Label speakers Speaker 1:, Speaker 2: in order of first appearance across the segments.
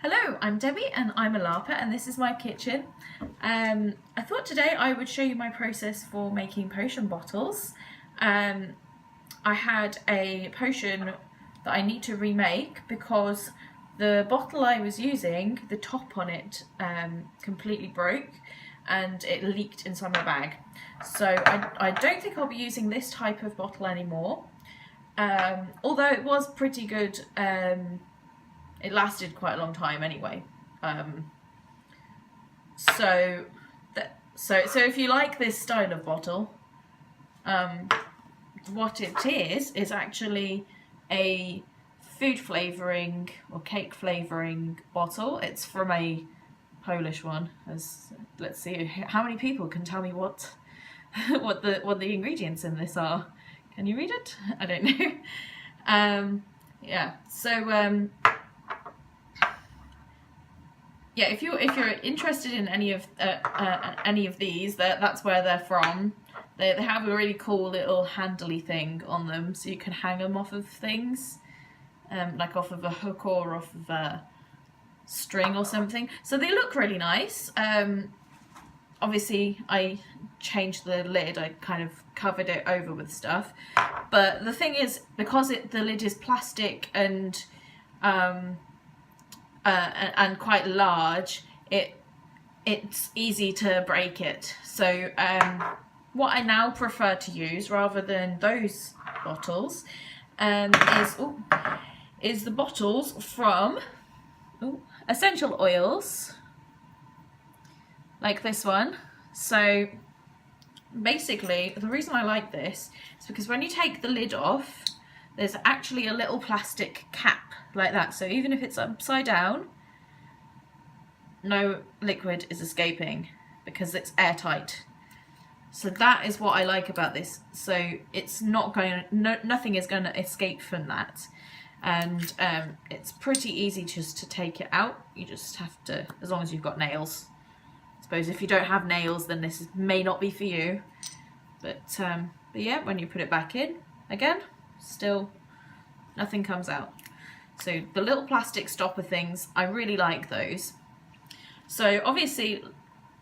Speaker 1: Hello, I'm Debbie and I'm a larper and this is my kitchen. I thought today I would show you my process for making potion bottles. I had a potion that I need to remake because the bottle I was using, the top on it completely broke and it leaked inside my bag. So I don't think I'll be using this type of bottle anymore. Although it was pretty good. It lasted quite a long time anyway. So if you like this style of bottle, what it is actually a food flavouring or cake flavouring bottle. It's from a Polish one. Let's see how many people can tell me what the ingredients in this are. Can you read it? I don't know. Yeah. So. Yeah, if you're interested in any of these, that's where they're from. They have a really cool little handly thing on them, so you can hang them off of things, like off of a hook or off of a string or something. So they look really nice. Obviously, I changed the lid. I kind of covered it over with stuff. But the thing is, because the lid is plastic and quite large, it's easy to break it. So what I now prefer to use rather than those bottles is the bottles from essential oils, like this one. So basically the reason I like this is because when you take the lid off, there's actually a little plastic cap like that, so even if it's upside down, no liquid is escaping because it's airtight. So that is what I like about this. So it's not going, nothing is going to escape from that, and it's pretty easy just to take it out. You just have to, as long as you've got nails. I suppose if you don't have nails, then this may not be for you. But yeah, when you put it back in again, still nothing comes out. So the little plastic stopper things, I really like those. So obviously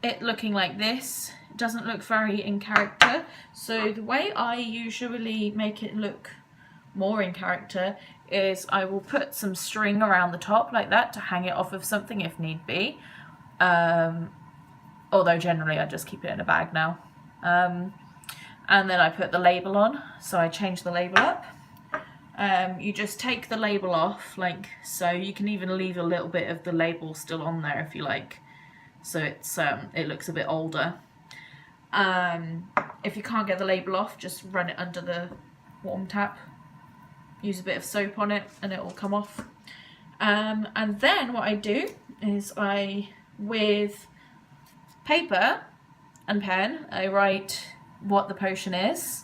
Speaker 1: it looking like this doesn't look very in character. So the way I usually make it look more in character is I will put some string around the top like that to hang it off of something if need be. Although generally I just keep it in a bag now. And then I put the label on, so I change the label up. You just take the label off, like so. You can even leave a little bit of the label still on there if you like, so it looks a bit older. If you can't get the label off, just run it under the warm tap, use a bit of soap on it and it will come off. And then what I do is with paper and pen, I write what the potion is.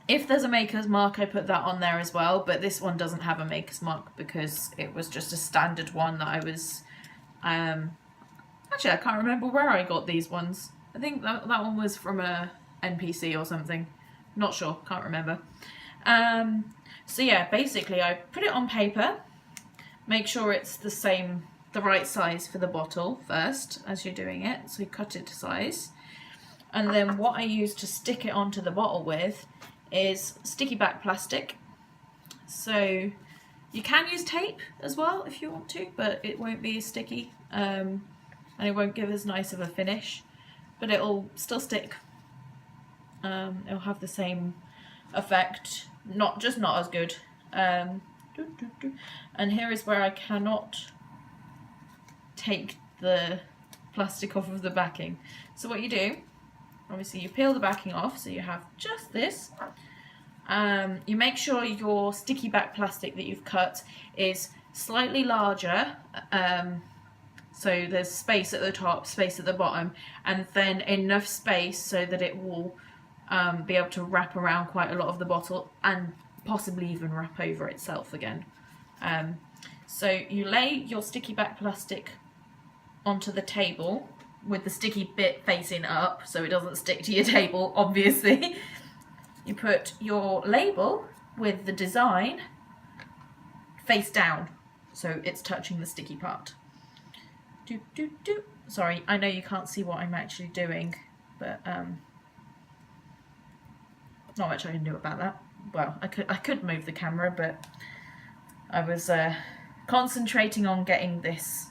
Speaker 1: If there's a maker's mark, I put that on there as well, but this one doesn't have a maker's mark because it was just a standard one that I was... actually, I can't remember where I got these ones. I think that one was from a NPC or something. Not sure, can't remember. So yeah, basically I put it on paper, make sure it's the right size for the bottle first as you're doing it, so you cut it to size. And then what I use to stick it onto the bottle with is sticky back plastic. So you can use tape as well if you want to, but it won't be as sticky, and it won't give as nice of a finish, but it'll still stick. It'll have the same effect, not as good. And here is where I cannot take the plastic off of the backing. So what you do, obviously you peel the backing off, so you have just this. You make sure your sticky back plastic that you've cut is slightly larger, so there's space at the top, space at the bottom, and then enough space so that it will be able to wrap around quite a lot of the bottle and possibly even wrap over itself again. So you lay your sticky back plastic onto the table with the sticky bit facing up so it doesn't stick to your table, obviously. You put your label with the design face down. so it's touching the sticky part. Sorry, I know you can't see what I'm actually doing, but not much I can do about that. Well, I could move the camera, but I was concentrating on getting this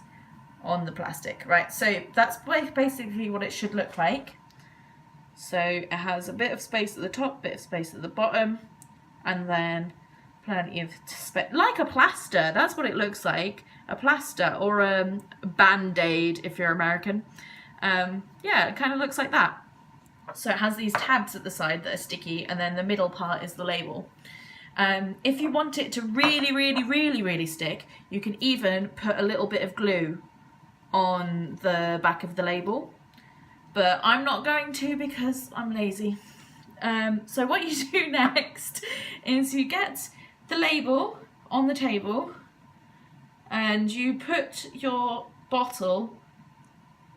Speaker 1: on the plastic. Right, so that's basically what it should look like. So it has a bit of space at the top, bit of space at the bottom, and then plenty of space, like a plaster. That's what it looks like, a plaster, or a band-aid if you're American. Yeah, it kind of looks like that. So it has these tabs at the side that are sticky, and then the middle part is the label. If you want it to really stick, you can even put a little bit of glue on the back of the label, but I'm not going to because I'm lazy. So what you do next is you get the label on the table and you put your bottle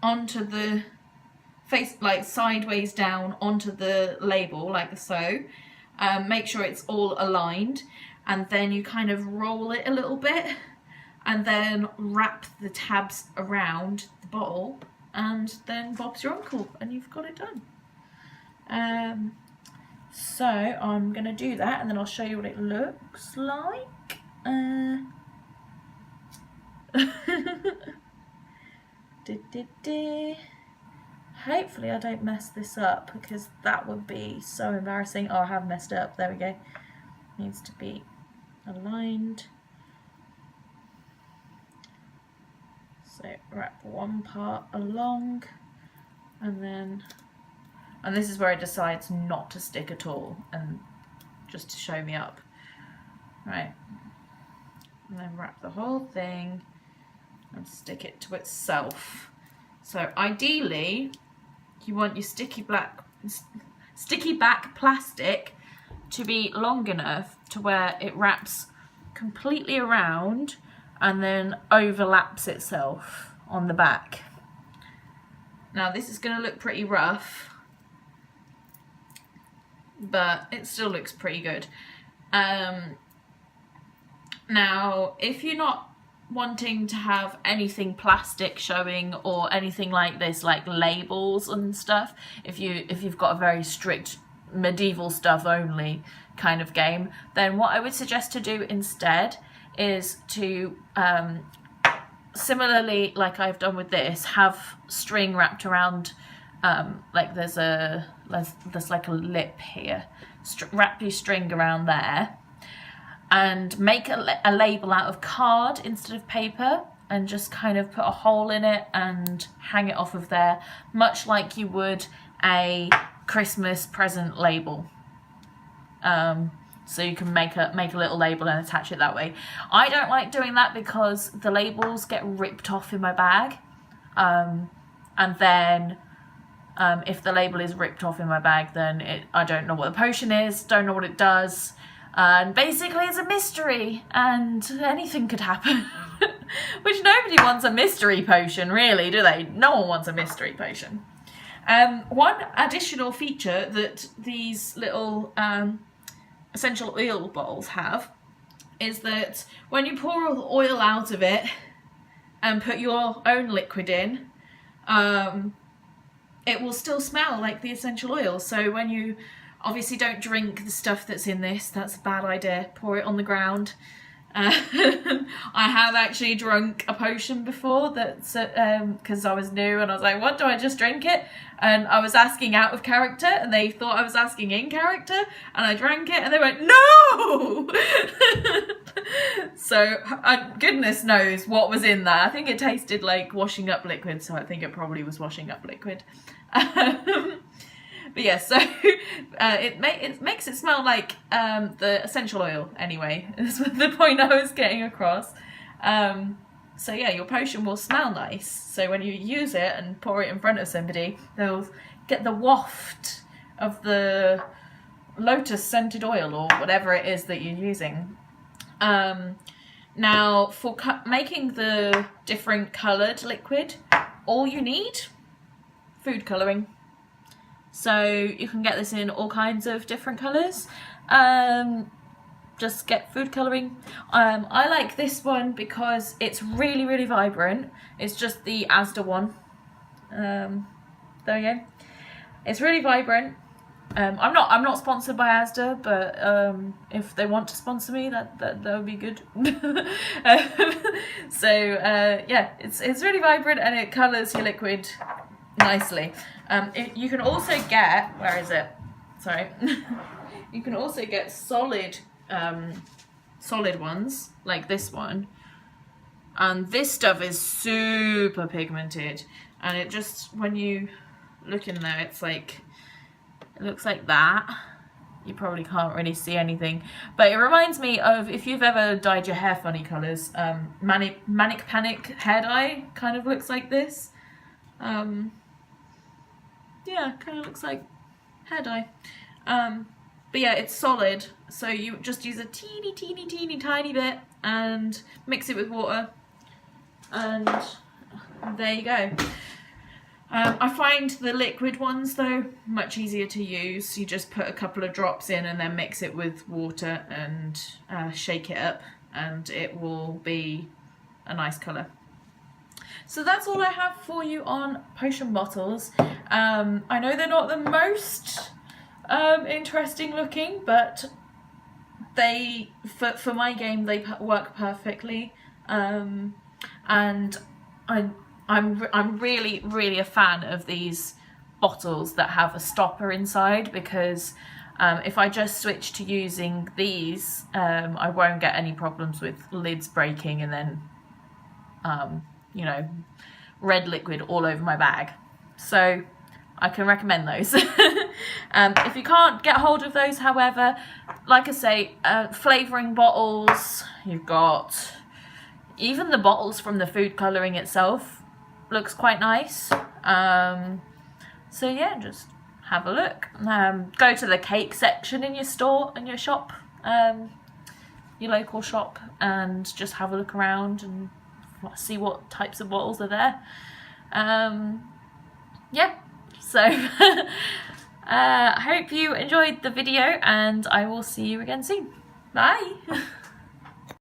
Speaker 1: onto the face, like sideways down onto the label, like so. Make sure it's all aligned, and then you kind of roll it a little bit and then wrap the tabs around the bottle, and then Bob's your uncle and you've got it done. So I'm going to do that and then I'll show you what it looks like. Hopefully I don't mess this up, because that would be so embarrassing. Oh, I have messed up. There we go. Needs to be aligned. So wrap one part along, and this is where it decides not to stick at all, and just to show me up. Right. And then wrap the whole thing and stick it to itself. So ideally, you want your sticky back plastic to be long enough to where it wraps completely around and then overlaps itself on the back. Now this is going to look pretty rough, but it still looks pretty good. Now if you're not wanting to have anything plastic showing or anything like this, like labels and stuff, if you've got a very strict medieval stuff only kind of game, then what I would suggest to do instead is to similarly, like I've done with this, have string wrapped around, like there's like a lip here, wrap your string around there, and make a label out of card instead of paper, and just kind of put a hole in it and hang it off of there, much like you would a Christmas present label. So you can make a little label and attach it that way. I don't like doing that because the labels get ripped off in my bag, and then if the label is ripped off in my bag, then I don't know what the potion is, don't know what it does. And basically it's a mystery and anything could happen. Which nobody wants a mystery potion, really, do they? No one wants a mystery potion. One additional feature that these little essential oil bottles have is that when you pour oil out of it and put your own liquid in, it will still smell like the essential oil. So when you obviously don't drink the stuff that's in this, that's a bad idea. Pour it on the ground. I have actually drunk a potion before that's because I was new and I was like, what, do I just drink it? And I was asking out of character and they thought I was asking in character, and I drank it and they went, no! So goodness knows what was in there. I think it tasted like washing up liquid, so I think it probably was washing up liquid. But yeah, so it makes it smell like the essential oil anyway. That's the point I was getting across. So yeah, your potion will smell nice. So when you use it and pour it in front of somebody, they'll get the waft of the lotus scented oil or whatever it is that you're using. Now for making the different coloured liquid, all you need, food colouring. So you can get this in all kinds of different colours. just get food colouring. I like this one because it's really, really vibrant. It's just the Asda one. There we go. It's really vibrant. I'm not sponsored by Asda, but if they want to sponsor me, that would be good. Yeah, it's really vibrant and it colours your liquid nicely. You can also get, where is it? Sorry. You can also get solid ones like this one, and this stuff is super pigmented, and it just, when you look in there, it's like, it looks like that. You probably can't really see anything, but it reminds me of, if you've ever dyed your hair funny colours, Manic Panic hair dye kind of looks like this. Yeah, kind of looks like hair dye. But yeah, it's solid, so you just use a teeny tiny bit and mix it with water, and there you go. I find the liquid ones though much easier to use. You just put a couple of drops in and then mix it with water and shake it up, and it will be a nice colour. So that's all I have for you on potion bottles. I know they're not the most interesting looking, but they, for my game, they work perfectly. And I'm really a fan of these bottles that have a stopper inside, because if I just switch to using these, I won't get any problems with lids breaking and then you know, red liquid all over my bag. So I can recommend those. If you can't get hold of those, however, like I say, flavouring bottles, you've got even the bottles from the food colouring itself looks quite nice. So yeah, just have a look. Go to the cake section in your store, in your shop, your local shop, and just have a look around and see what types of bottles are there. Yeah, so I hope you enjoyed the video, and I will see you again soon. Bye.